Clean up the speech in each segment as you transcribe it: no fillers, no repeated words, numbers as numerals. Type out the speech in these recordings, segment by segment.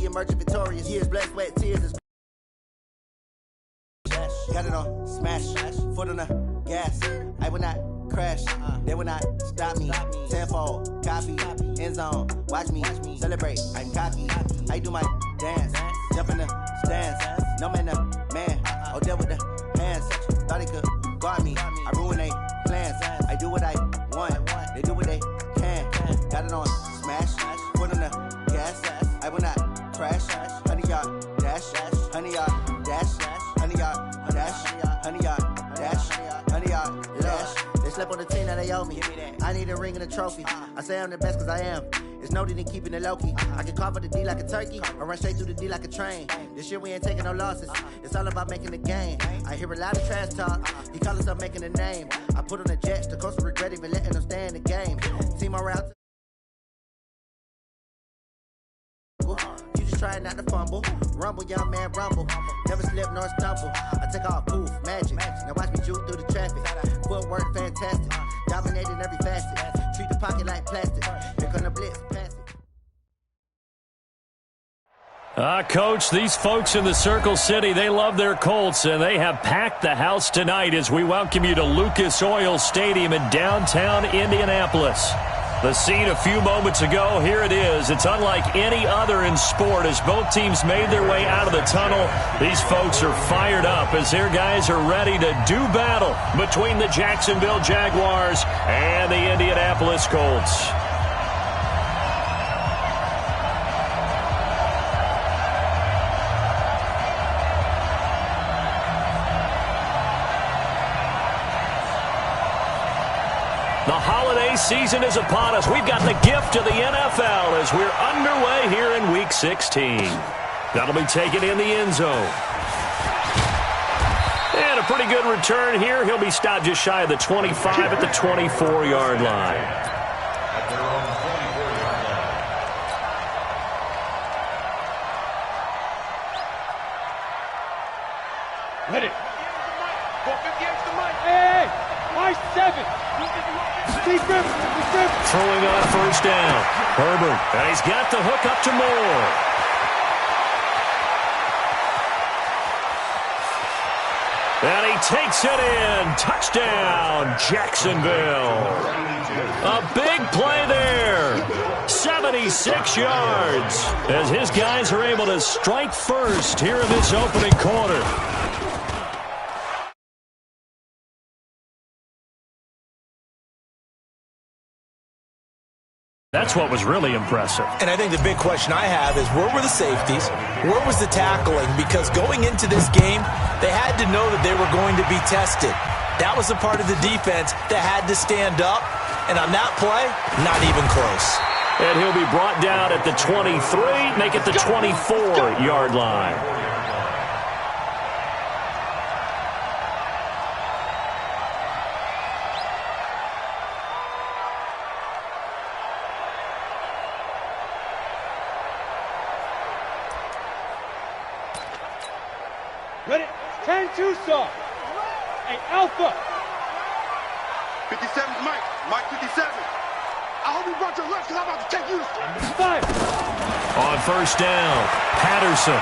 emerging victorious. Years, blood, sweat, tears. Got it on, smash, foot on the gas. I will not crash, they will not stop me. Tenfold, copy, end zone, watch me celebrate. I'm cocky, I do my dance, jump in the stands. No man, man, oh, there with the hands. Thought he could guard me, I ruin they plans. I do what I want, they do what they can. Got it on, smash, foot on the gas. I will not crash, 100-yard dash, 100-yard dash, 100-yard dash, 100-yard dash, 100-yard dash. They slept on the team that they owe me. I need a ring and a trophy. I say I'm the best cause I am. It's noted in keeping it low-key. I can carve up the D like a turkey or run straight through the D like a train. This year we ain't taking no losses. It's all about making the game. I hear a lot of trash talk. He call himself making a name. I put on the Jets. The coach will regret even letting them stay in the game. Team morale. You just trying not to fumble. Rumble, young man, rumble. Never slip nor stumble. I take off, poof, magic. Now watch me juke through the traffic. Footwork fantastic. Dominating every facet. Treat the pocket like plastic. Here come the blitz, pass it. Coach, these folks in the Circle City, they love their Colts, and they have packed the house tonight as we welcome you to Lucas Oil Stadium in downtown Indianapolis. The scene a few moments ago, here it is. It's unlike any other in sport as both teams made their way out of the tunnel. These folks are fired up as their guys are ready to do battle between the Jacksonville Jaguars and the Indianapolis Colts. The holiday season is upon us. We've got the gift of the NFL as we're underway here in Week 16. That'll be taken in the end zone. And a pretty good return here. He'll be stopped just shy of the 25 at the 24-yard line. Hit it. 458 the mic. Hey, my 7. Throwing on first down. Herbert. And he's got the hook up to Moore. And he takes it in. Touchdown, Jacksonville. A big play there. 76 yards. As his guys are able to strike first here in this opening quarter. That's what was really impressive. And I think the big question I have is, where were the safeties? Where was the tackling? Because going into this game, they had to know that they were going to be tested. That was a part of the defense that had to stand up. And on that play, not even close. And he'll be brought down at the 23, make it the 24-yard line. Ready? 10-2 soft. Hey, Alpha. 57's Mike. Mike 57. I hope you brought your lunch because I'm about to take you. 5. On first down, Patterson.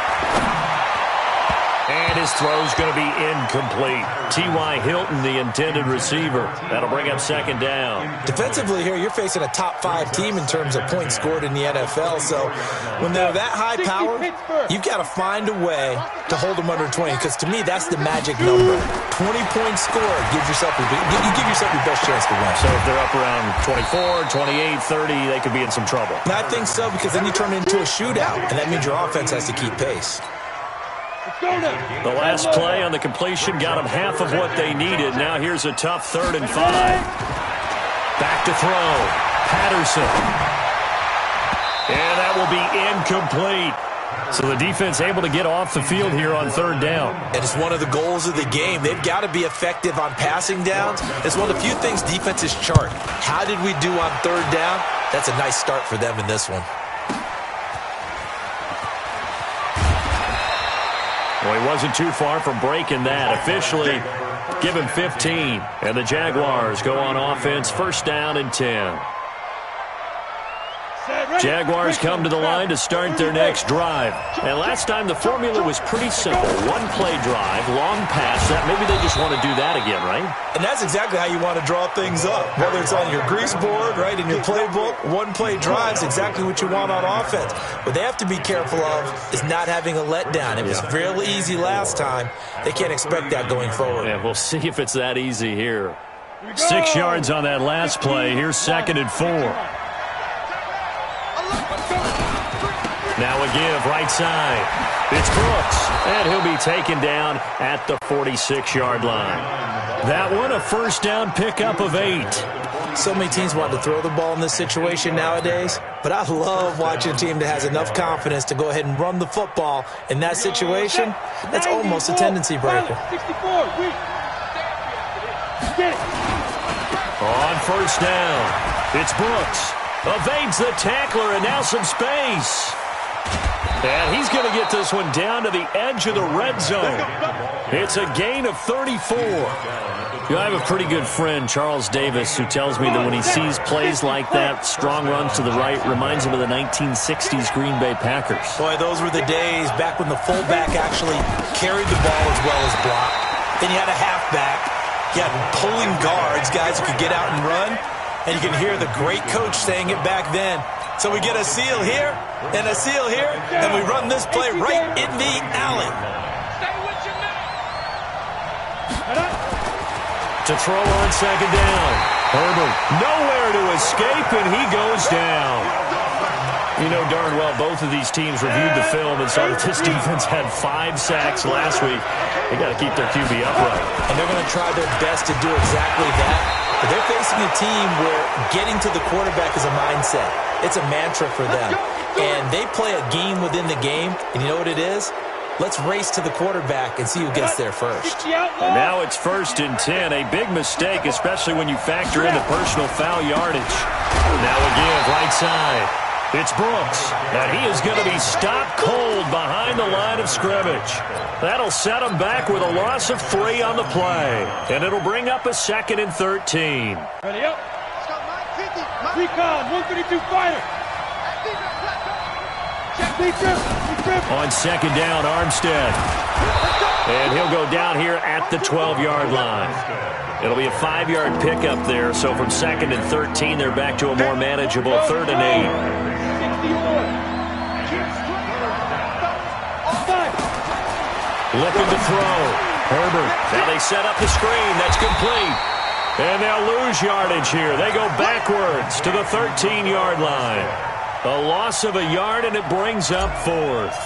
And his throw's going to be incomplete. T.Y. Hilton, the intended receiver. That'll bring up second down. Defensively here, you're facing a top-5 team in terms of points scored in the NFL. So when they're that high-powered, you've got to find a way to hold them under 20. Because to me, that's the magic number. 20 points scored. You give yourself your best chance to win. So if they're up around 24, 28, 30, they could be in some trouble. And I think so, because then you turn it into a shootout. And that means your offense has to keep pace. The last play on the completion got them half of what they needed. Now here's a tough 3rd and 5. Back to throw. Patterson. And that will be incomplete. So the defense able to get off the field here on 3rd down. And it's one of the goals of the game. They've got to be effective on passing downs. It's one of the few things defenses chart. How did we do on 3rd down? That's a nice start for them in this one. Well, he wasn't too far from breaking that. Officially, give him 15. And the Jaguars go on offense, 1st down and 10. Set, Jaguars come to the line to start their next drive. And last time the formula was pretty simple. One-play drive, long pass. Maybe they just want to do that again, right? And that's exactly how you want to draw things up. Whether it's on your grease board, right, in your playbook, one-play drive is exactly what you want on offense. What they have to be careful of is not having a letdown. It was real easy last time. They can't expect that going forward. Yeah, we'll see if it's that easy here. 6 yards on that last play. Here's 2nd and 4. Now a give, right side. It's Brooks, and he'll be taken down at the 46-yard line. That one, a first down pickup of 8. So many teams want to throw the ball in this situation nowadays, but I love watching a team that has enough confidence to go ahead and run the football in that situation. That's almost a tendency breaker. On first down, it's Brooks. Evades the tackler, and now some space. And he's going to get this one down to the edge of the red zone. It's a gain of 34. I have a pretty good friend, Charles Davis, who tells me that when he sees plays like that, strong runs to the right, reminds him of the 1960s Green Bay Packers. Boy, those were the days back when the fullback actually carried the ball as well as blocked. Then you had a halfback. You had pulling guards, guys who could get out and run. And you can hear the great coach saying it back then. So we get a seal here and a seal here, and we run this play right in the alley. To throw on 2nd down. Herbert nowhere to escape, and he goes down. You know darn well both of these teams reviewed the film and saw that this defense had 5 sacks last week. They got to keep their QB upright. And they're going to try their best to do exactly that. But they're facing a team where getting to the quarterback is a mindset. It's a mantra for them. And they play a game within the game. And you know what it is? Let's race to the quarterback and see who gets there first. And now it's 1st and 10. A big mistake, especially when you factor in the personal foul yardage. Now a give, right side. It's Brooks, and he is going to be stopped cold behind the line of scrimmage. That'll set him back with a loss of 3 on the play, and it'll bring up a 2nd and 13. Ready up. Recon, 132 fighter. On 2nd down, Armstead. And he'll go down here at the 12-yard line. It'll be a 5-yard pickup there, so from 2nd and 13, they're back to a more manageable 3rd and 8. Looking to throw. Herbert. Now they set up the screen. That's complete. And they'll lose yardage here. They go backwards to the 13-yard line. A loss of a yard, and it brings up 4th.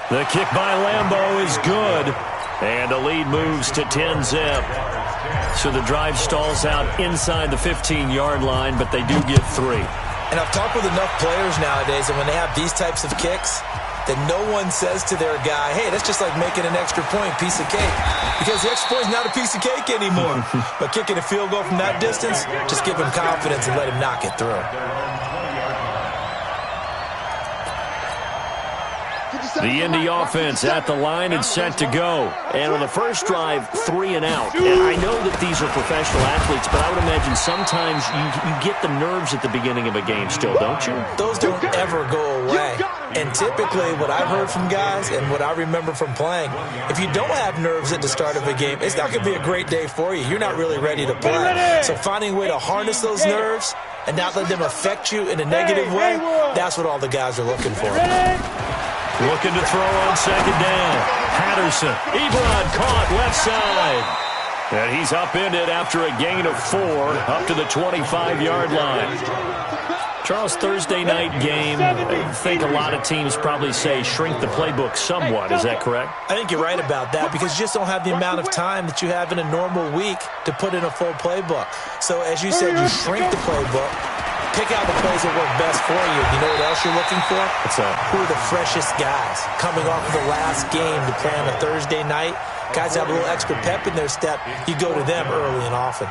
The kick by Lambeau is good. And the lead moves to 10-zip. So the drive stalls out inside the 15-yard line, but they do get 3. And I've talked with enough players nowadays, and when they have these types of kicks, that no one says to their guy, hey, that's just like making an extra point, piece of cake. Because the extra point is not a piece of cake anymore. But kicking a field goal from that distance, just give him confidence and let him knock it through. The Indy offense at the line and set to go. And on the first drive, 3 and out. And I know that these are professional athletes, but I would imagine sometimes you get the nerves at the beginning of a game still, don't you? Those don't ever go away. And typically what I've heard from guys and what I remember from playing, if you don't have nerves at the start of a game, it's not going to be a great day for you. You're not really ready to play. So finding a way to harness those nerves and not let them affect you in a negative way, that's what all the guys are looking for. Looking to throw on 2nd down. Patterson. Ebron caught left side. And he's upended after a gain of 4 up to the 25-yard line. Charles, Thursday night game, I think a lot of teams probably say shrink the playbook somewhat. Is that correct? I think you're right about that because you just don't have the amount of time that you have in a normal week to put in a full playbook. So as you said, you shrink the playbook. Pick out the plays that work best for you. You know what else you're looking for? What's that? Who are the freshest guys coming off of the last game to play on a Thursday night? Guys have a little extra pep in their step. You go to them early and often.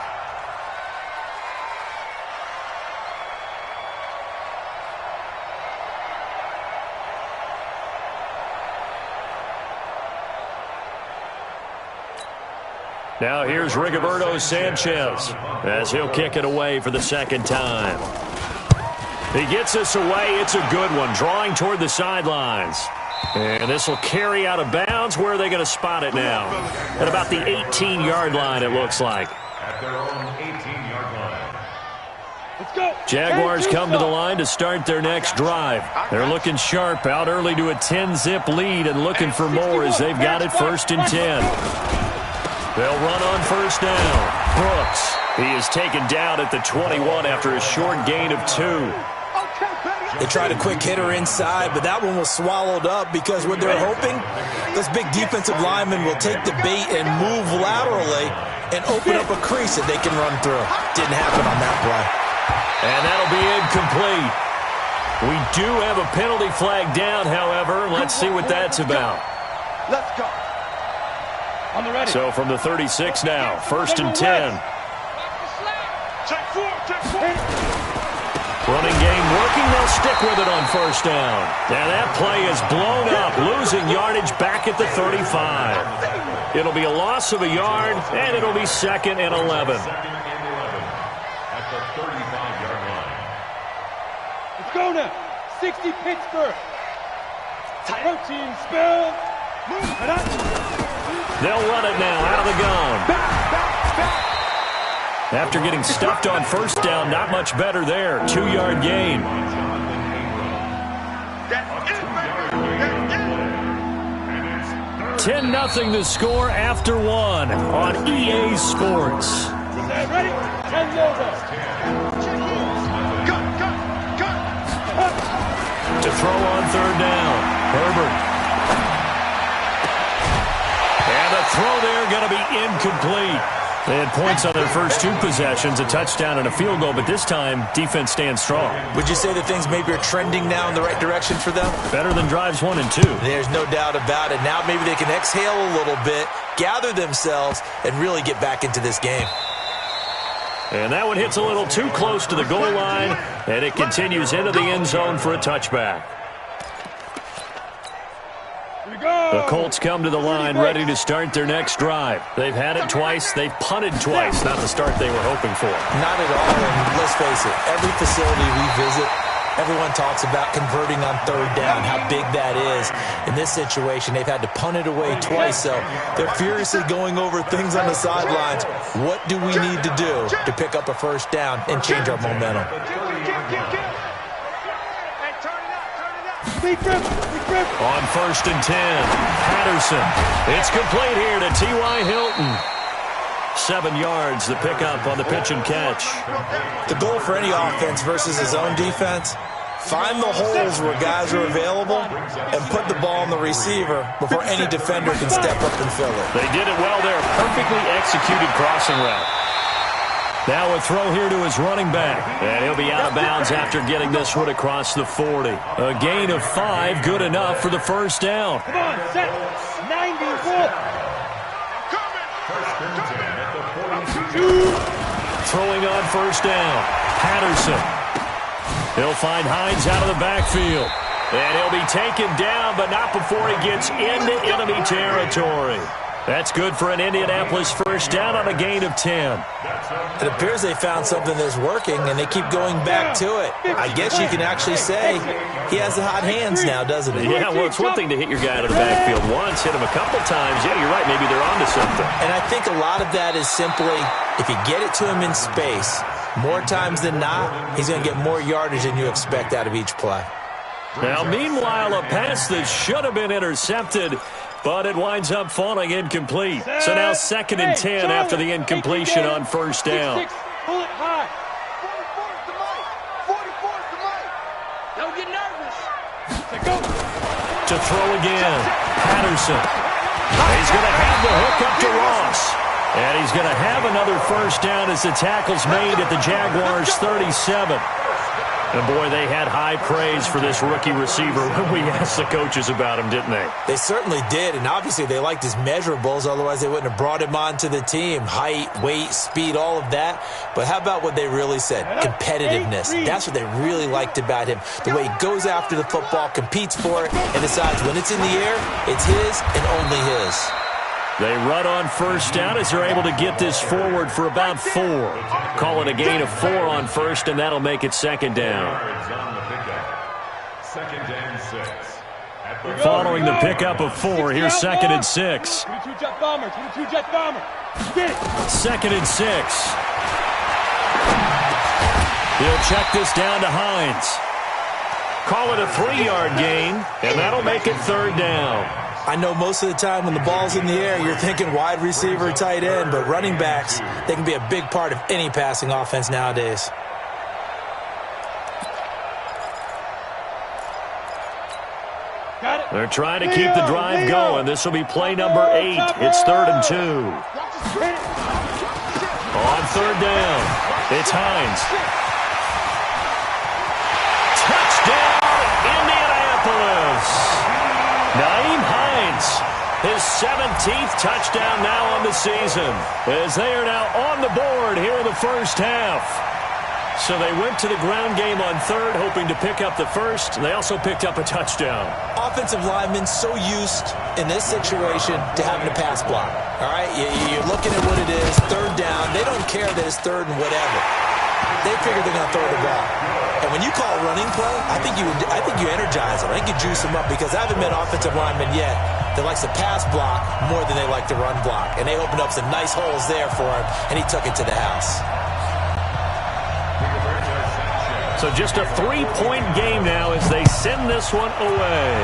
Now here's Rigoberto Sanchez as he'll kick it away for the second time. He gets this away. It's a good one, drawing toward the sidelines. And this will carry out of bounds. Where are they going to spot it now? At about the 18-yard line, it looks like. At their own 18-yard line. Let's go. Jaguars come to the line to start their next drive. They're looking sharp, out early to a 10-zip lead and looking for more as they've got it 1st and 10. They'll run on 1st down. Brooks, he is taken down at the 21 after a short gain of 2. They tried a quick hitter inside, but that one was swallowed up because what they're hoping, those big defensive linemen will take the bait and move laterally and open up a crease that they can run through. Didn't happen on that play. And that'll be incomplete. We do have a penalty flag down, however. Let's see what that's about. Let's go. On the ready. So from the 36 now, 1st and 10. Check four. Running game working. They'll stick with it on 1st down. Now that play is blown up, losing yardage back at the 35. It'll be a loss of a yard, and it'll be 2nd and 11. At the 35-yard line. Let's go now. 60 Pittsburgh. 13 spell. They'll run it now out of the gun. After getting stuffed on 1st down, not much better there. 2-yard gain. That's it, baby. 10-0 the score after 1 on EA Sports. Ready? 10 To throw on 3rd down. Herbert. And the throw there going to be incomplete. They had points on their first 2 possessions, a touchdown and a field goal, but this time, defense stands strong. Would you say that things maybe are trending now in the right direction for them? Better than drives 1 and 2. There's no doubt about it. Now maybe they can exhale a little bit, gather themselves, and really get back into this game. And that one hits a little too close to the goal line, and it continues into the end zone for a touchback. The Colts come to the line ready to start their next drive. They've had it twice. They've punted twice. Not the start they were hoping for. Not at all. And let's face it, every facility we visit, everyone talks about converting on 3rd down, how big that is. In this situation, they've had to punt it away twice, so they're furiously going over things on the sidelines. What do we need to do to pick up a 1st down and change our momentum? On 1st and 10, Patterson. It's complete here to T.Y. Hilton. 7 yards, the pickup on the pitch and catch. The goal for any offense versus his own defense, find the holes where guys are available and put the ball on the receiver before any defender can step up and fill it. They did it well there. Perfectly executed crossing route. Now a throw here to his running back. And he'll be out of bounds after getting this one across the 40. A gain of 5, good enough for the 1st down. Come on, set. 94. Throwing on 1st down. Patterson. He'll find Hines out of the backfield. And he'll be taken down, but not before he gets into enemy territory. That's good for an Indianapolis 1st down on a gain of 10. It appears they found something that's working, and they keep going back to it. I guess you can actually say he has the hot hands now, doesn't he? Yeah, well, it's one thing to hit your guy out of the backfield once, hit him a couple times. Yeah, you're right. Maybe they're onto something. And I think a lot of that is simply if you get it to him in space, more times than not, he's going to get more yardage than you expect out of each play. Now, meanwhile, a pass that should have been intercepted, but it winds up falling incomplete. So now 2nd and 10 after the incompletion on 1st down. Pull it high. 44's the mic. Don't get nervous. To throw again, Patterson. He's going to have the hook up to Ross. And he's going to have another 1st down as the tackle's made at the Jaguars' 37. And, boy, they had high praise for this rookie receiver when we asked the coaches about him, didn't they? They certainly did, and obviously they liked his measurables. Otherwise, they wouldn't have brought him onto the team. Height, weight, speed, all of that. But how about what they really said? Competitiveness. That's what they really liked about him. The way he goes after the football, competes for it, and decides when it's in the air, it's his and only his. They run on first down as they're able to get this forward for about 4. Call it a gain of 4 on first, and that'll make it second down. Second and 6. Following the pickup of 4, here's second and 6. 22 jet bomber, 22 jet bomber. Get it. Second and 6. He'll check this down to Hines. Call it a 3-yard gain, and that'll make it third down. I know most of the time when the ball's in the air, you're thinking wide receiver, tight end, but running backs, they can be a big part of any passing offense nowadays. They're trying to keep the drive going. This will be play number 8. It's 3rd and 2. On third down, it's Hines. Touchdown, Indianapolis. Naeem Hines, his 17th touchdown now on the season, as they are now on the board here in the first half. So they went to the ground game on third, hoping to pick up the first. They also picked up a touchdown. Offensive linemen so used in this situation to having a pass block. All right, you're looking at what it is, third down. They don't care that it's third and whatever. They figure they're going to throw the ball. And when you call a running play, I think you energize them. I think you juice them up, because I haven't met offensive linemen yet that likes to pass block more than they like to run block. And they opened up some nice holes there for him, and he took it to the house. So just a 3-point game now as they send this one away.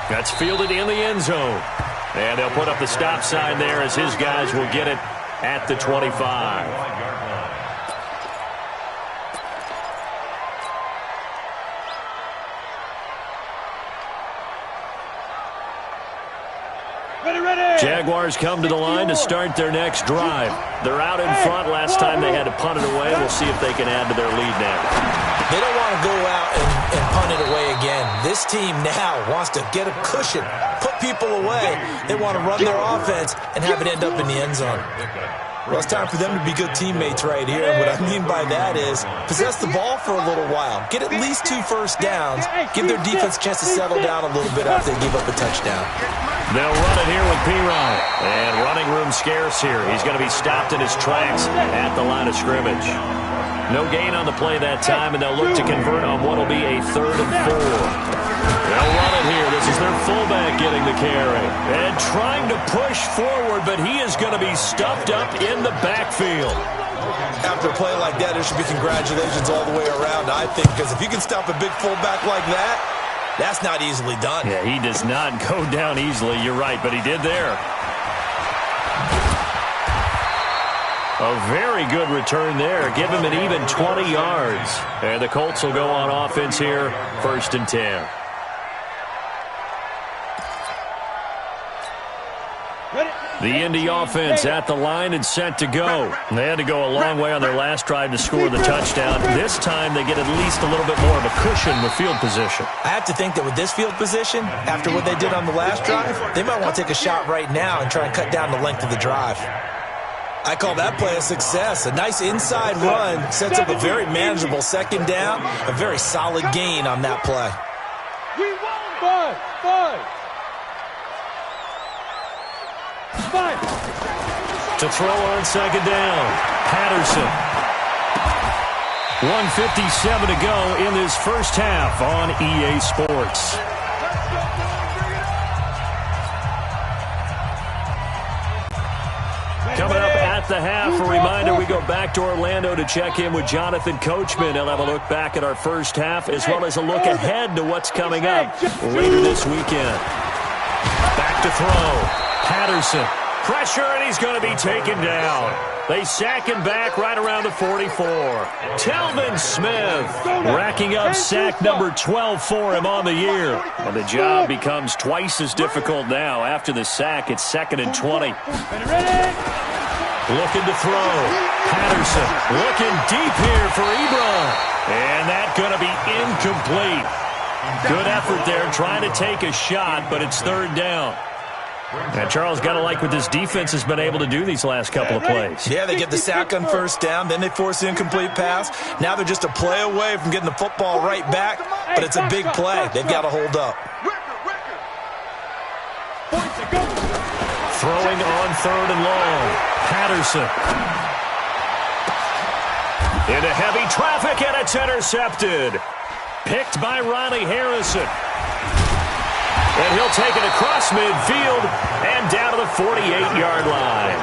That's fielded in the end zone. And they'll put up the stop sign there as his guys will get it at the 25. Jaguars come to the line to start their next drive. They're out in front. Last time they had to punt it away. We'll see if they can add to their lead now. They don't want to go out and punt it away again. This team now wants to get a cushion, put people away. They want to run their offense and have it end up in the end zone. Well, it's time for them to be good teammates right here. And what I mean by that is possess the ball for a little while. Get at least 2 first downs. Give their defense a chance to settle down a little bit after they give up a touchdown. They'll run it here with P-Ryan. And running room scarce here. He's going to be stopped in his tracks at the line of scrimmage. No gain on the play that time, and they'll look to convert on what will be a 3rd and 4. They'll run it here. This is their fullback getting the carry. And trying to push forward, but he is going to be stuffed up in the backfield. After a play like that, there should be congratulations all the way around, I think, because if you can stop a big fullback like that, that's not easily done. Yeah, he does not go down easily. You're right, but he did there. A very good return there. Give him an even 20 yards. And the Colts will go on offense here, 1st and 10. The Indy offense at the line and set to go. They had to go a long way on their last drive to score the touchdown. This time they get at least a little bit more of a cushion with field position. I have to think that with this field position, after what they did on the last drive, they might want to take a shot right now and try and cut down the length of the drive. I call that play a success. A nice inside run sets up a very manageable second down. A very solid gain on that play. To throw on second down, Patterson. 1:57 to go in this first half on EA Sports. Coming up at the half, a reminder, we go back to Orlando to check in with Jonathan Coachman. He'll have a look back at our first half as well as a look ahead to what's coming up later this weekend. Back to throw. Patterson. Pressure, and he's going to be taken down. They sack him back right around the 44. Telvin Smith racking up sack number 12 for him on the year. And the job becomes twice as difficult now. After the sack, it's 2nd and 20. Looking to throw. Patterson looking deep here for Ebron. And that's going to be incomplete. Good effort there trying to take a shot, but it's 3rd down. And Charles, got to like what this defense has been able to do these last couple of plays. Yeah, they get the sack on first down, then they force the incomplete pass. Now they're just a play away from getting the football right back, but it's a big play. They've got to hold up. Throwing on 3rd and long. Patterson. Into heavy traffic, and it's intercepted. Picked by Ronnie Harrison. And he'll take it across midfield and down to the 48-yard line.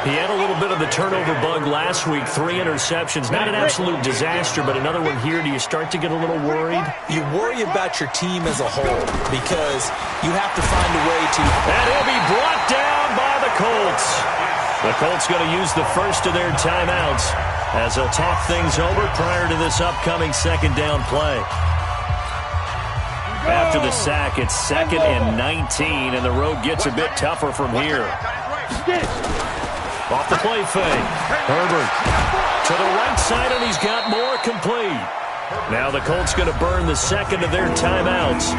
He had a little bit of the turnover bug last week, 3 interceptions. Not an absolute disaster, but another one here. Do you start to get a little worried? You worry about your team as a whole because you have to find a way to... And he'll be brought down by the Colts. The Colts going to use the first of their timeouts as they'll talk things over prior to this upcoming second down play. After the sack, it's 2nd and 19, and the road gets a bit tougher from here. Off the play fake. Herbert to the right side, and he's got more complete. Now the Colts going to burn the second of their timeouts.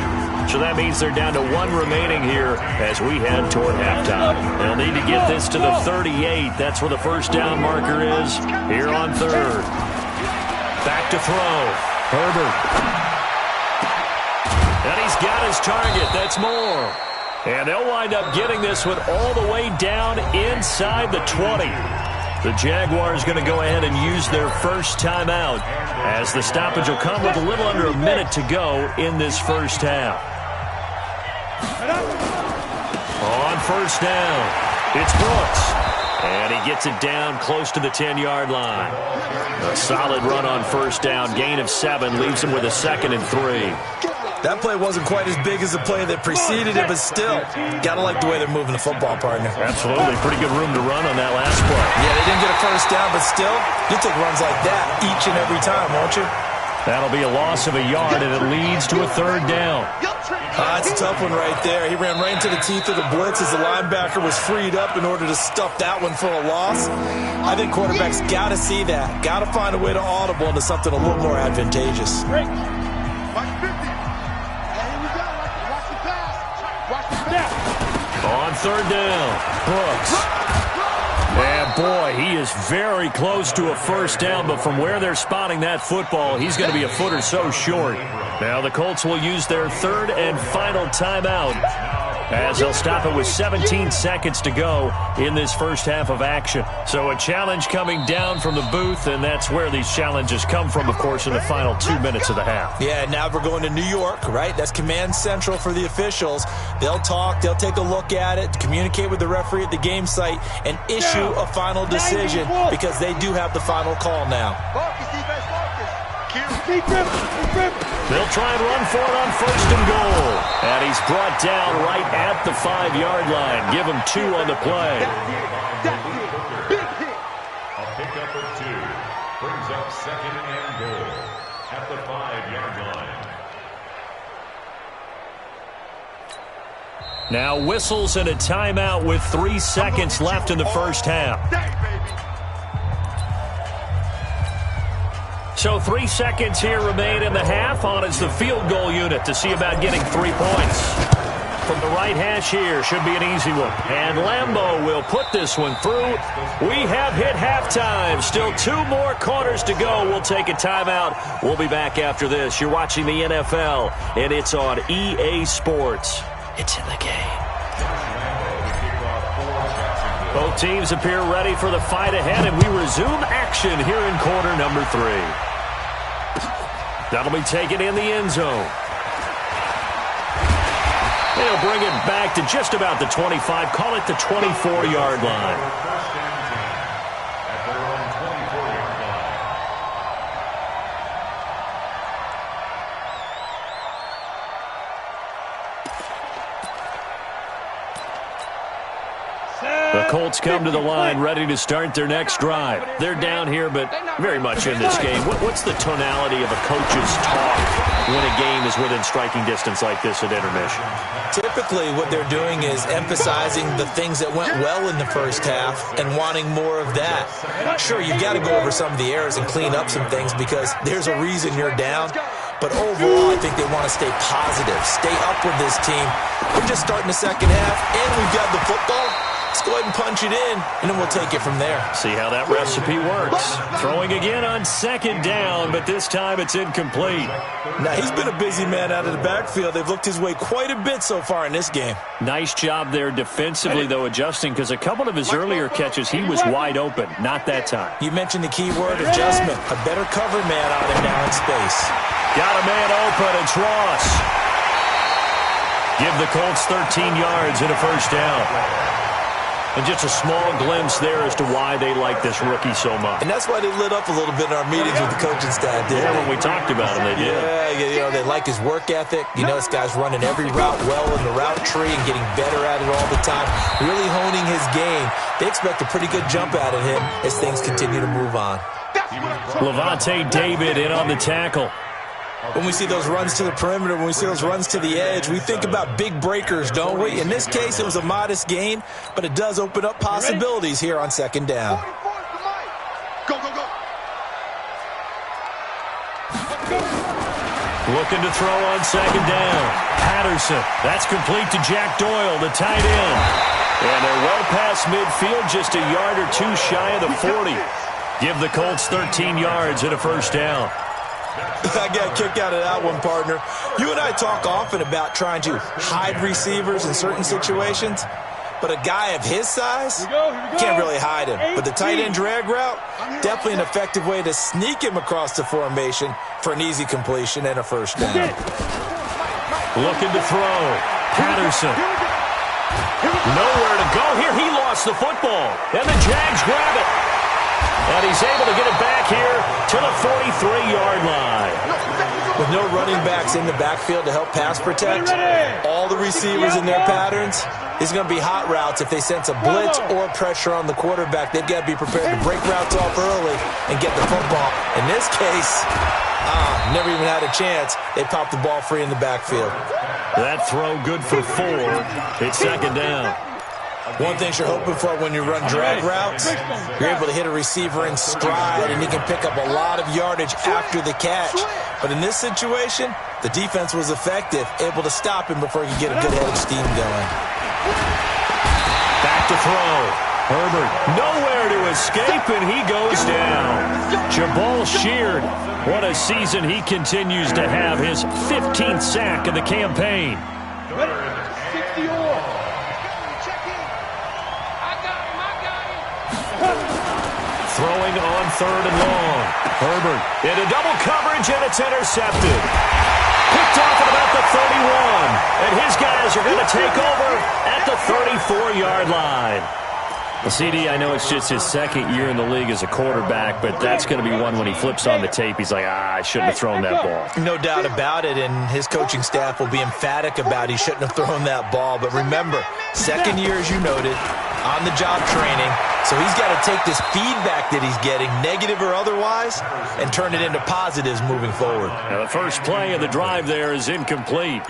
So that means they're down to 1 remaining here as we head toward halftime. They'll need to get this to the 38. That's where the first down marker is here on 3rd. Back to throw. Herbert. And he's got his target. That's more. And they'll wind up getting this one all the way down inside the 20. The Jaguars going to go ahead and use their first timeout as the stoppage will come with a little under a minute to go in this first half. On first down, it's Brooks. And he gets it down close to the 10-yard line. A solid run on first down. Gain of 7 leaves him with a 2nd and 3. That play wasn't quite as big as the play that preceded it, but still, got to like the way they're moving the football, partner. Absolutely. Pretty good room to run on that last play. Yeah, they didn't get a first down, but still, you'll take runs like that each and every time, won't you? That'll be a loss of a yard, and it leads to a 3rd down. That's a tough one right there. He ran right into the teeth of the blitz as the linebacker was freed up in order to stuff that one for a loss. I think quarterbacks got to see that. Got to find a way to audible into something a little more advantageous. On 3rd down, Brooks. And boy, he is very close to a first down, but from where they're spotting that football, he's going to be a foot or so short. Now the Colts will use their 3rd and final timeout as they'll stop it with 17 seconds to go in this first half of action. So a challenge coming down from the booth, and that's where these challenges come from, of course, in the final 2 minutes of the half. Yeah, now we're going to New York, right? That's command central for the officials. They'll talk, they'll take a look at it, communicate with the referee at the game site, and issue a final decision because they do have the final call now. They'll try and run for it on 1st and goal. And he's brought down right at the 5-yard line. Give him 2 on the play. A pickup of 2 brings up 2nd and goal at the 5-yard line. Now whistles and a timeout with 3 seconds left in the first half. So 3 seconds here remain in the half. On is the field goal unit to see about getting 3 points. From the right hash here, should be an easy one. And Lambeau will put this one through. We have hit halftime. Still 2 more quarters to go. We'll take a timeout. We'll be back after this. You're watching the NFL, and it's on EA Sports. It's in the game. Both teams appear ready for the fight ahead, and we resume action here in quarter number 3. That'll be taken in the end zone. They'll bring it back to just about the 25, call it the 24-yard line. The Colts come to the line ready to start their next drive. They're down here, but very much in this game. What's the tonality of a coach's talk when a game is within striking distance like this at intermission? Typically, what they're doing is emphasizing the things that went well in the first half and wanting more of that. Sure, you've got to go over some of the errors and clean up some things because there's a reason you're down. But overall, I think they want to stay positive, stay up with this team. We're just starting the second half, and we've got the football. Let's go ahead and punch it in, and then we'll take it from there. See how that recipe works. Throwing again on second down, but this time it's incomplete. Now, he's been a busy man out of the backfield. They've looked his way quite a bit so far in this game. Nice job there defensively, though, adjusting, because a couple of his earlier catches, he was wide open. Not that time. You mentioned the key word, adjustment. A better cover man on him now in space. Got a man open. It's Ross. Give the Colts 13 yards and a first down. And just a small glimpse there as to why they like this rookie so much. And that's why they lit up a little bit in our meetings with the coaching staff. Yeah, when we talked about him, they did. Yeah, you know, they like his work ethic. You know, this guy's running every route well in the route tree and getting better at it all the time, really honing his game. They expect a pretty good jump out of him as things continue to move on. Levante David in on the tackle. When we see those runs to the perimeter, when we see those runs to the edge, we think about big breakers, don't we? In this case, it was a modest gain, but it does open up possibilities here on second down. Go, go, go. Looking to throw on second down. Patterson. That's complete to Jack Doyle, the tight end. And they're well past midfield, just a yard or two shy of the 40. Give the Colts 13 yards and a first down. I got a kick out of that one, partner. You and I talk often about trying to hide receivers in certain situations, but a guy of his size can't really hide him. But the tight end drag route, definitely an effective way to sneak him across the formation for an easy completion and a first down. Looking to throw. Patterson. Nowhere to go here. He lost the football. And the Jags grab it. And he's able to get it back here to the 43-yard line. With no running backs in the backfield to help pass protect, all the receivers in their patterns, it's going to be hot routes. If they sense a blitz or pressure on the quarterback, they've got to be prepared to break routes off early and get the football. In this case, never even had a chance. They popped the ball free in the backfield. That throw good for 4. It's second down. One thing you're hoping for when you run drag routes, you're able to hit a receiver in stride, and he can pick up a lot of yardage after the catch. But in this situation, the defense was effective, able to stop him before he could get a good head of steam going. Back to throw. Herbert nowhere to escape, and he goes down. Jabal Sheard, what a season he continues to have. His 15th sack of the campaign. Throwing on third and long. Herbert into double coverage, and it's intercepted. Picked off at about the 31. And his guys are going to take over at the 34-yard line. Well, CD, I know it's just his second year in the league as a quarterback, but that's going to be one when he flips on the tape. He's like, I shouldn't have thrown that ball. No doubt about it, and his coaching staff will be emphatic about he shouldn't have thrown that ball. But remember, second year, as you noted, on-the-job training. So he's got to take this feedback that he's getting, negative or otherwise, and turn it into positives moving forward. Now the first play of the drive there is incomplete.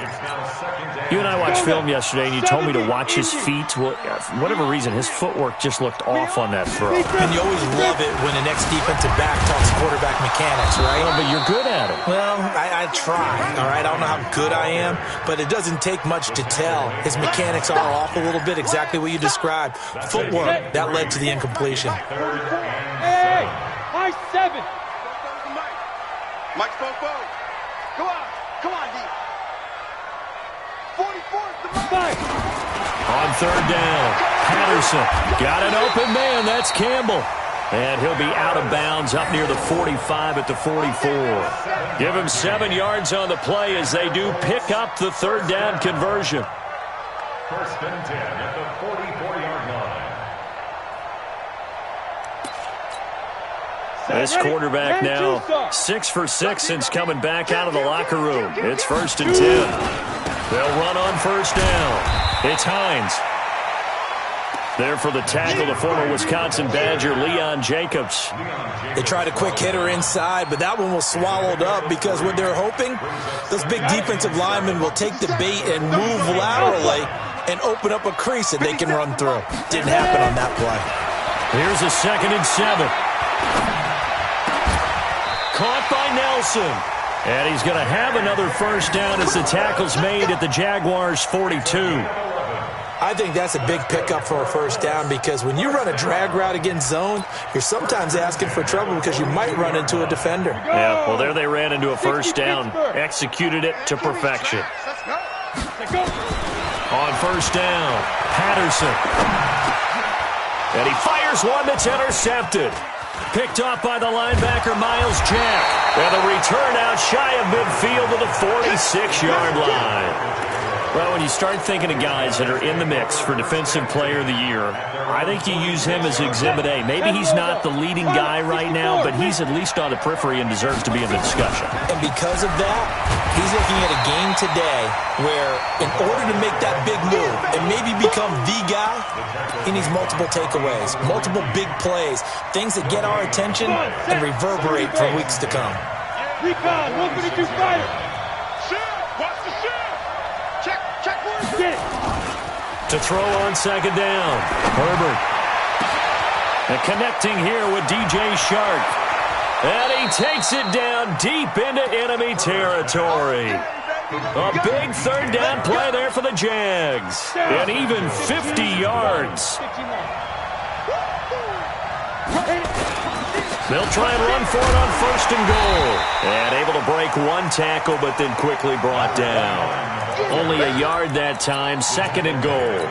You and I watched film yesterday, and you told me to watch his feet. Well, for whatever reason, his footwork just looked off on that throw. And you always love it when the next defensive back talks quarterback mechanics, right? Well, but you're good at it. Well, I try, all right? I don't know how good I am, but it doesn't take much to tell. His mechanics are off a little bit, exactly what you described. Footwork, that led to the incompletion. Hey, my 7. Mike spoke forward. Come on, D. 44 is the Mike. On third down, Patterson got an open man. That's Campbell. And he'll be out of bounds up near the 45 at the 44. Give him 7 yards on the play as they do pick up the third down conversion. First and 10 at the 44-yard line. This quarterback now 6 for 6 since coming back out of the locker room. It's first and 10. They'll run on first down. It's Hines. There for the tackle, the former Wisconsin Badger, Leon Jacobs. They tried a quick hitter inside, but that one was swallowed up because what they're hoping, those big defensive linemen will take the bait and move laterally and open up a crease that they can run through. Didn't happen on that play. Here's a 2nd and 7. Caught by Nelson. And he's going to have another first down as the tackle's made at the Jaguars' 42. I think that's a big pickup for a first down because when you run a drag route against zone, you're sometimes asking for trouble because you might run into a defender. Yeah, well, there they ran into a first down, executed it to perfection. On first down, Patterson. And he fires one that's intercepted. Picked off by the linebacker, Miles Jack. And the return out shy of midfield to the 46-yard line. Well, when you start thinking of guys that are in the mix for Defensive Player of the Year, I think you use him as Exhibit A. Maybe he's not the leading guy right now, but he's at least on the periphery and deserves to be in the discussion. And because of that, he's looking at a game today where in order to make that big move and maybe become the guy, he needs multiple takeaways, multiple big plays, things that get our attention and reverberate for weeks to come. Recon, 152 fire. Watch the shield. Check where it's Get it. To throw on second down, Herbert. And connecting here with DJ Shark. And he takes it down deep into enemy territory. A big third down play there for the Jags. And even 50 yards. They'll try and run for it on first and goal. And able to break one tackle, but then quickly brought down. Only a yard that time, second and goal.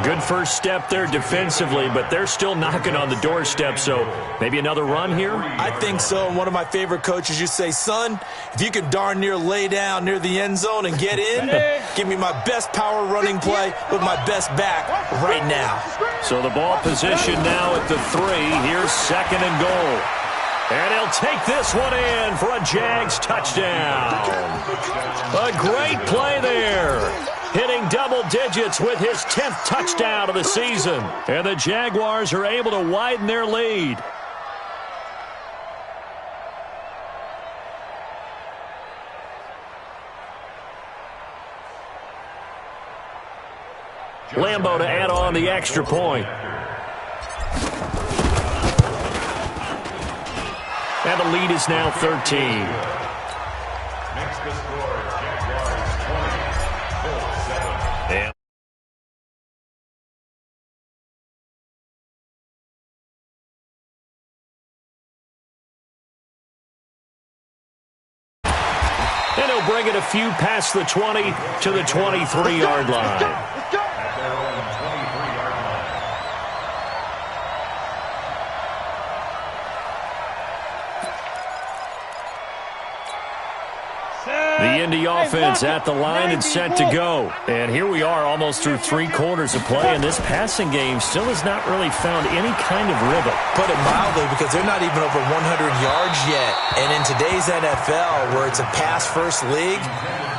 Good first step there defensively, but they're still knocking on the doorstep, so maybe another run here? I think so. And one of my favorite coaches used to say, son, if you can darn near lay down near the end zone and get in, give me my best power running play with my best back right now. So the ball position now at the 3. Here's second and goal. And he'll take this one in for a Jags touchdown. A great play there. Hitting double digits with his 10th touchdown of the season. And the Jaguars are able to widen their lead. Lambo to add on the extra point. And the lead is now 13. Makes the score Jaguars 20, Colts 7. And he'll bring it a few past the 20 to the 23-yard line. Let's go. At their own 23-yard line. The Indy offense at the line and set to go. And here we are almost through 3 quarters of play, and this passing game still has not really found any kind of rhythm. Put it mildly, because they're not even over 100 yards yet. And in today's NFL, where it's a pass-first league,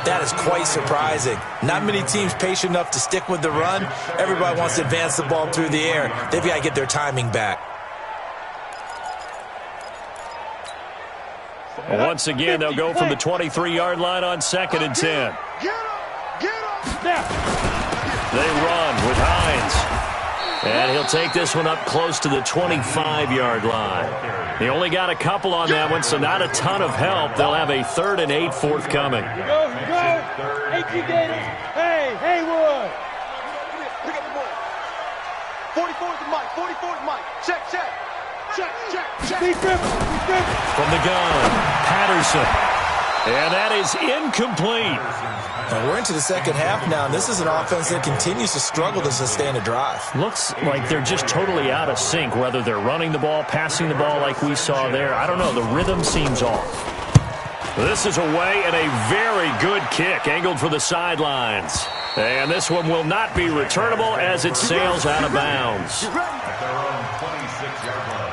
that is quite surprising. Not many teams patient enough to stick with the run. Everybody wants to advance the ball through the air. They've got to get their timing back. Once again, they'll go from the 23-yard line on second and 10. Get him. Get him. They run with Hines. And he'll take this one up close to the 25-yard line. He only got a couple on that one, so not a ton of help. They'll have a 3rd and 8 forthcoming. Go. Hey, Gators. Hey, Haywood. Pick up the ball. 44 is the mic. 44 is the mic. Check. Be driven. From the gun, Patterson. And that is incomplete. Now we're into the second half now, and this is an offense that continues to struggle to sustain a drive. Looks like they're just totally out of sync, whether they're running the ball, passing the ball like we saw there. I don't know. The rhythm seems off. This is away and a very good kick, angled for the sidelines. And this one will not be returnable as it sails out of bounds. At their own 26-yard line.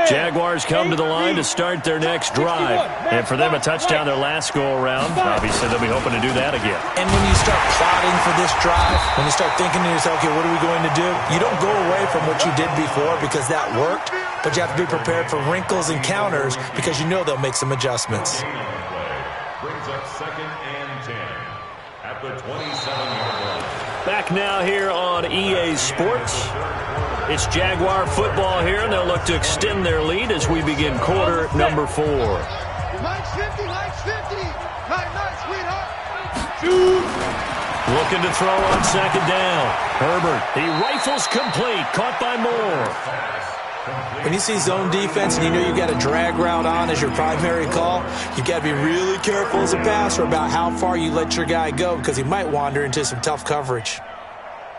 Jaguars come to the line to start their next drive. And for them, a touchdown their last go-around. Obviously, they'll be hoping to do that again. And when you start plotting for this drive, when you start thinking to yourself, okay, what are we going to do? You don't go away from what you did before because that worked, but you have to be prepared for wrinkles and counters because you know they'll make some adjustments. Brings up 2nd and 10 at the 27-yard line. Back now here on EA Sports. It's Jaguar football here, and they'll look to extend their lead as we begin quarter number 4. Mike's 50, Mike's 50. Night, sweetheart. Looking to throw on second down. Herbert, he rifles complete, caught by Moore. When you see zone defense and you know you got a drag route on as your primary call, you got to be really careful as a passer about how far you let your guy go because he might wander into some tough coverage.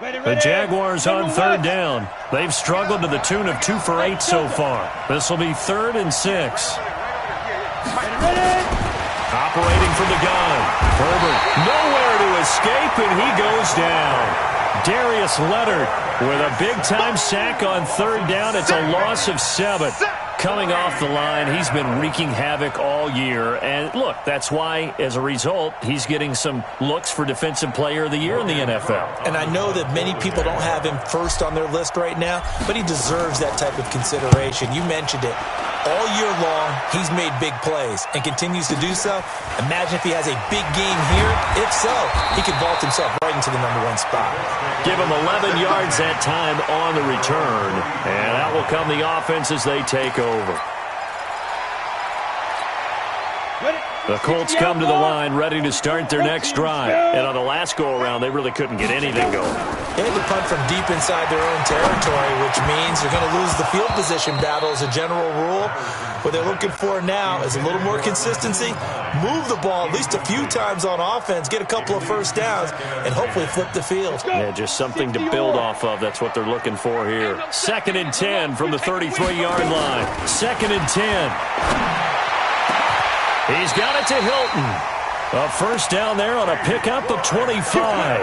The Jaguars on third down. They've struggled to the tune of 2 for 8 so far. This will be 3rd and 6. Operating from the gun. Herbert nowhere to escape, and he goes down. Darius Leonard with a big-time sack on third down. It's a loss of 7. Coming off the line, he's been wreaking havoc all year. And, look, that's why, as a result, he's getting some looks for Defensive Player of the Year in the NFL. And I know that many people don't have him first on their list right now, but he deserves that type of consideration. You mentioned it. All year long, he's made big plays and continues to do so. Imagine if he has a big game here. If so, he could vault himself right into the #1 spot. Give him 11 yards that time on the return. And out will come the offense as they take over. The Colts come to the line ready to start their next drive. And on the last go-around, they really couldn't get anything going. They had to punt from deep inside their own territory, which means they're going to lose the field position battle as a general rule. What they're looking for now is a little more consistency, move the ball at least a few times on offense, get a couple of first downs, and hopefully flip the field. Yeah, just something to build off of. That's what they're looking for here. 2nd and 10 from the 33-yard line. 2nd and 10. He's got it to Hilton. A first down there on a pickup of 25.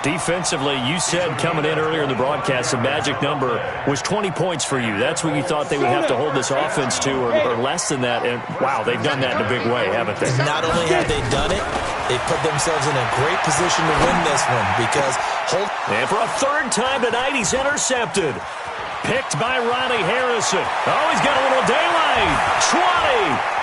Defensively, you said coming in earlier in the broadcast, the magic number was 20 points for you. That's what you thought they would have to hold this offense to, or less than that. And, wow, they've done that in a big way, haven't they? Not only have they done it, they put themselves in a great position to win this one because And for a 3rd time tonight, he's intercepted. Picked by Ronnie Harrison. Oh, he's got a little daylight. 20.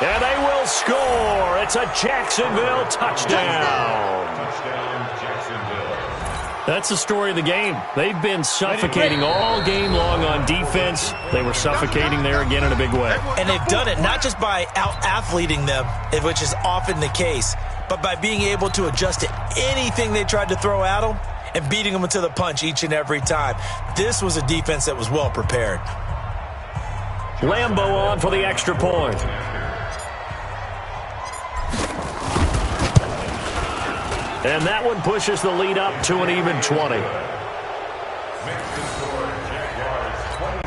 And they will score. It's a Jacksonville touchdown. Touchdown, Jacksonville. That's the story of the game. They've been suffocating all game long on defense. They were suffocating there again in a big way. And they've done it not just by out-athleting them, which is often the case, but by being able to adjust to anything they tried to throw at them and beating them to the punch each and every time. This was a defense that was well prepared. Lambeau on for the extra point. And that one pushes the lead up to an even 20. Makes the score Jaguars 27,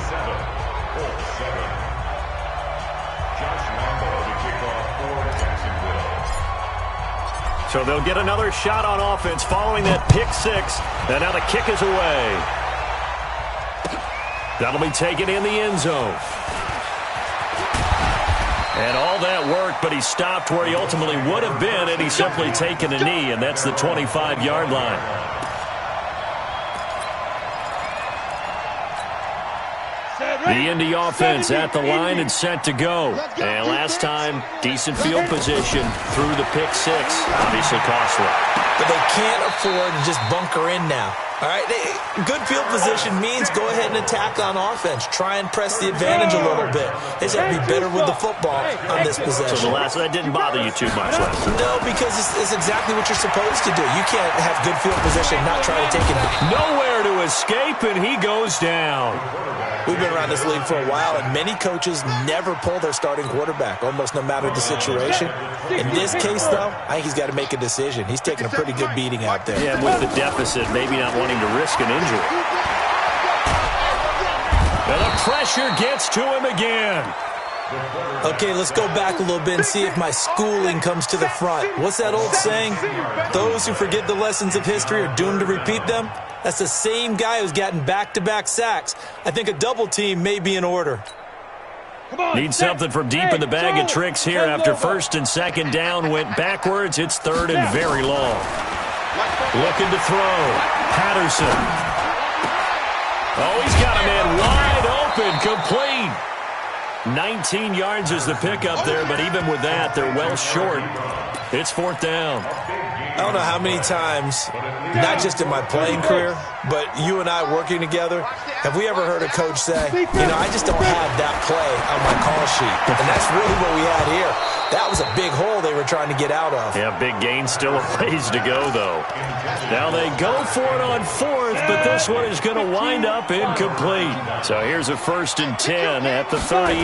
Colts 7. Josh Lambeau to kick off for Jacksonville. So they'll get another shot on offense following that pick 6. And now the kick is away. That'll be taken in the end zone. And all that worked, but he stopped where he ultimately would have been, and he's simply taken a knee, and that's the 25-yard line. The Indy offense at the line and set to go. And last time, decent field position through the pick 6. Obviously costly. But they can't afford to just bunker in now. All right, good field position means go ahead and attack on offense. Try and press the advantage a little bit. They just have to be better with the football on this possession. So that didn't bother you too much last time? No, because it's exactly what you're supposed to do. You can't have good field position and not try to take it. Nowhere to escape, and he goes down. We've been around this league for a while, and many coaches never pull their starting quarterback, almost no matter the situation. In this case, though, I think he's got to make a decision. He's taking a pretty good beating out there. Yeah, with the deficit, maybe not wanting to risk an injury. And the pressure gets to him again. Okay, let's go back a little bit and see if my schooling comes to the front. What's that old saying? Those who forget the lessons of history are doomed to repeat them. That's the same guy who's gotten back-to-back sacks. I think a double team may be in order. Need something from deep in the bag of tricks here after 1st and 2nd down went backwards. It's 3rd and very long. Looking to throw. Patterson. Oh, he's got a man wide open, complete. 19 yards is the pickup there, but even with that, they're well short. It's fourth down. I don't know how many times, not just in my playing career, but you and I working together, have we ever heard a coach say, I just don't have that play on my call sheet. And that's really what we had here. That was a big hole they were trying to get out of. Yeah, big gain, still a ways to go, though. Now they go for it on fourth, but this one is going to wind up incomplete. So here's a 1st and 10 at the 38.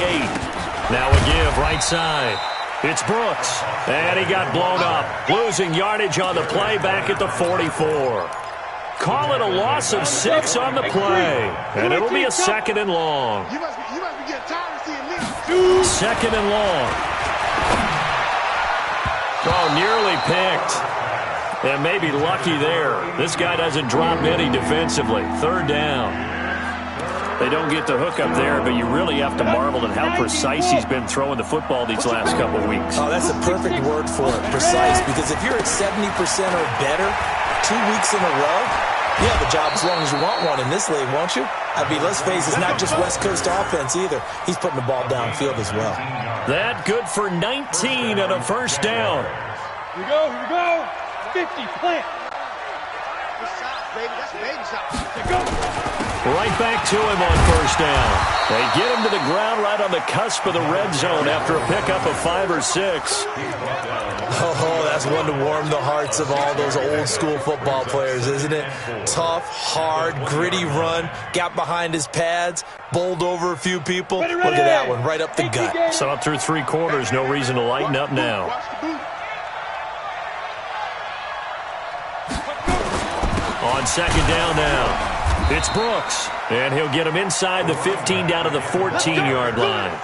Now a give right side. It's Brooks, and he got blown up, losing yardage on the play back at the 44. Call it a loss of 6 on the play, and it'll be a 2nd and long. You must be getting tired of seeing this. 2nd and long. Oh, nearly picked. And maybe lucky there. This guy doesn't drop any defensively. 3rd down. They don't get the hook up there, but you really have to marvel at how precise he's been throwing the football these last couple weeks. Oh, that's a perfect word for it, precise, because if you're at 70% or better 2 weeks in a row, you have a job as long as you want one in this league, won't you? I mean, let's face it, it's not just West Coast offense either. He's putting the ball downfield as well. That good for 19 and a 1st down. Here we go. 50, plant. Good shot, baby. That's a baby shot. Go. Right back to him on 1st down. They get him to the ground right on the cusp of the red zone after a pickup of 5 or 6. Oh, that's one to warm the hearts of all those old school football players, isn't it? Tough, hard, gritty run, got behind his pads, bowled over a few people. Look at that one, right up the gut. Saw it through 3 quarters, no reason to lighten up now. On 2nd down now. It's Brooks, and he'll get him inside the 15 down to the 14-yard line.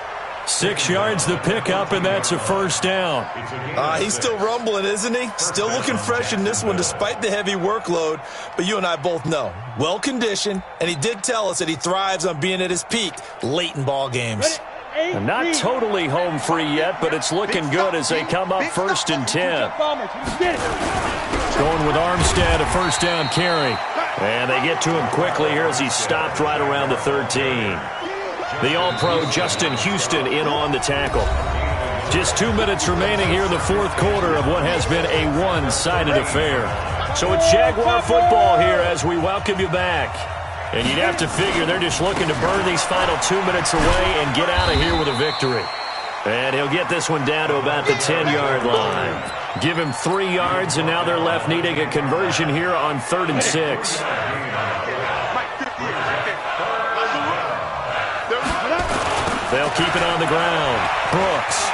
6 yards the pickup, and that's a 1st down. He's still rumbling, isn't he? Still looking fresh in this one despite the heavy workload. But you and I both know, well-conditioned, and he did tell us that he thrives on being at his peak late in ball games. And not totally home free yet, but it's looking good as they come up 1st and 10. Going with Armstead, a 1st down carry. And they get to him quickly here as he's stopped right around the 13. The All-Pro Justin Houston in on the tackle. Just 2 minutes remaining here in the 4th quarter of what has been a one-sided affair. So it's Jaguar football here as we welcome you back. And you'd have to figure they're just looking to burn these final 2 minutes away and get out of here with a victory. And he'll get this one down to about the 10-yard line. Give him 3 yards, and now they're left needing a conversion here on 3rd and 6. They'll keep it on the ground. Brooks.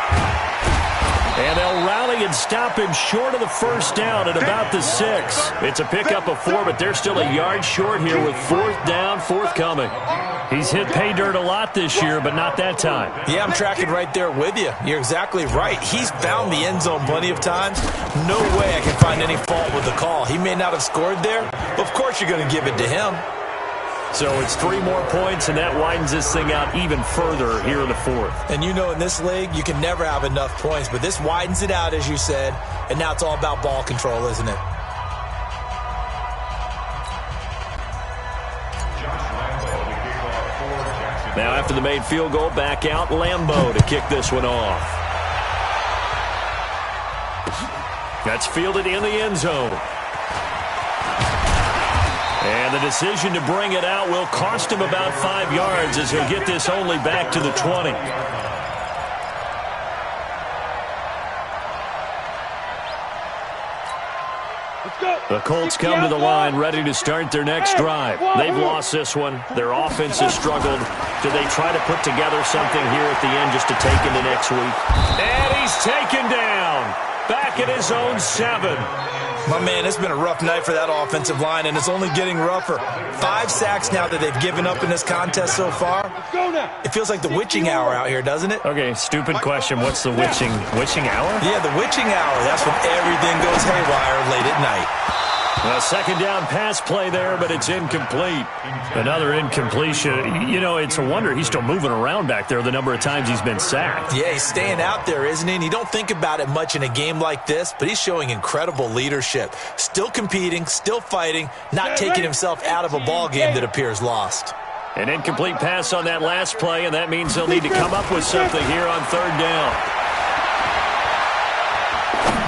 And they'll rally and stop him short of the 1st down at about the 6. It's a pickup of 4, but they're still a yard short here with 4th down, forthcoming. He's hit pay dirt a lot this year, but not that time. Yeah, I'm tracking right there with you. You're exactly right. He's found the end zone plenty of times. No way I can find any fault with the call. He may not have scored there, but of course you're going to give it to him. So it's 3 more points, and that widens this thing out even further here in the 4th. And you know in this league, you can never have enough points, but this widens it out, as you said, and now it's all about ball control, isn't it? Now after the made field goal, back out Lambeau to kick this one off. That's fielded in the end zone. And the decision to bring it out will cost him about 5 yards as he'll get this only back to the 20. The Colts come to the line ready to start their next drive. They've lost this one. Their offense has struggled. Do they try to put together something here at the end just to take into next week? And he's taken down. Back at his own 7. My man, it's been a rough night for that offensive line, and it's only getting rougher. 5 sacks now that they've given up in this contest so far. It feels like the witching hour out here, doesn't it? Okay, stupid question. What's the witching hour? Yeah, the witching hour. That's when everything goes haywire late at night. A 2nd down pass play there, but it's incomplete. Another incompletion. You know, it's a wonder he's still moving around back there the number of times he's been sacked. Yeah, he's staying out there, isn't he? And you don't think about it much in a game like this, but he's showing incredible leadership. Still competing, still fighting, not taking himself out of a ball game that appears lost. An incomplete pass on that last play, and that means they'll need to come up with something here on 3rd down.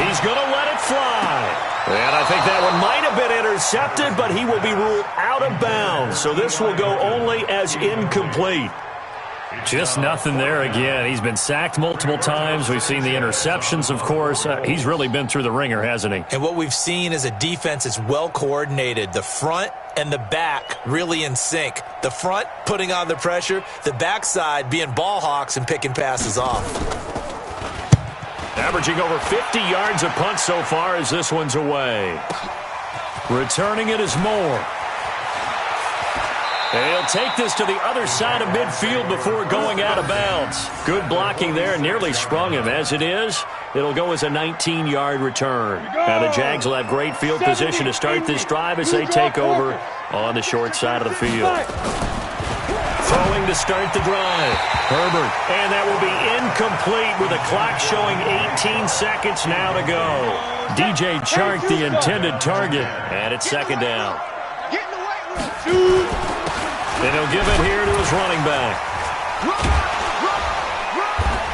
He's going to let it fly. And I think that one might have been intercepted, but he will be ruled out of bounds. So this will go only as incomplete. Just nothing there again. He's been sacked multiple times. We've seen the interceptions, of course. He's really been through the ringer, hasn't he? And what we've seen is a defense that's well coordinated. The front and the back really in sync. The front putting on the pressure, the backside being ball hawks and picking passes off. Averaging over 50 yards a punt so far as this one's away. Returning it is Moore. And he'll take this to the other side of midfield before going out of bounds. Good blocking there, nearly sprung him. As it is, it'll go as a 19-yard return. Now the Jags will have great field position to start this drive as they take over on the short side of the field. Throwing to start the drive. Herbert. And that will be incomplete with a clock showing 18 seconds now to go. DJ Chark, the intended target. And it's second down. And he'll give it here to his running back.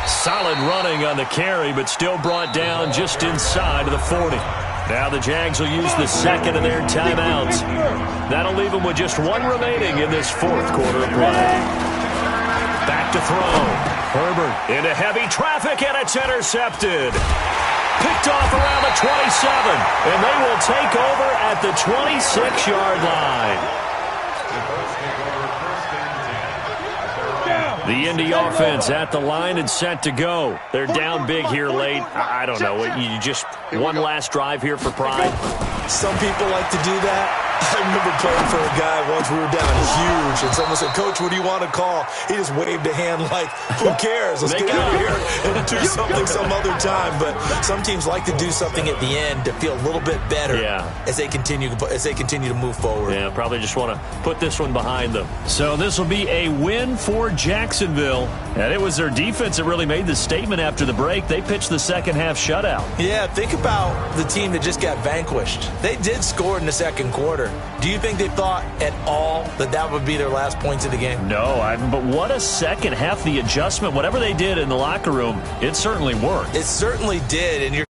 Solid running on the carry, but still brought down just inside of the 40. Now the Jags will use the second of their timeouts. That'll leave them with just one remaining in this fourth quarter of play. Back to throw. Herbert into heavy traffic, and it's intercepted. Picked off around the 27, and they will take over at the 26-yard line. The Indy offense at the line and set to go. They're down big here late. I don't know. You just one last drive here for pride. Some people like to do that. I remember playing for a guy once. We were down huge, and someone said, "Coach, what do you want to call?" He just waved a hand like, "Who cares? Let's get out of here and do something some other time." But some teams like to do something at the end to feel a little bit better as they continue to move forward. Yeah, probably just want to put this one behind them. So this will be a win for Jacksonville, and it was their defense that really made the statement after the break. They pitched the second half shutout. Yeah, think about the team that just got vanquished. They did score in the second quarter. Do you think they thought at all that that would be their last points of the game? No, but what a second half. The adjustment, whatever they did in the locker room, it certainly worked. It certainly did, and you're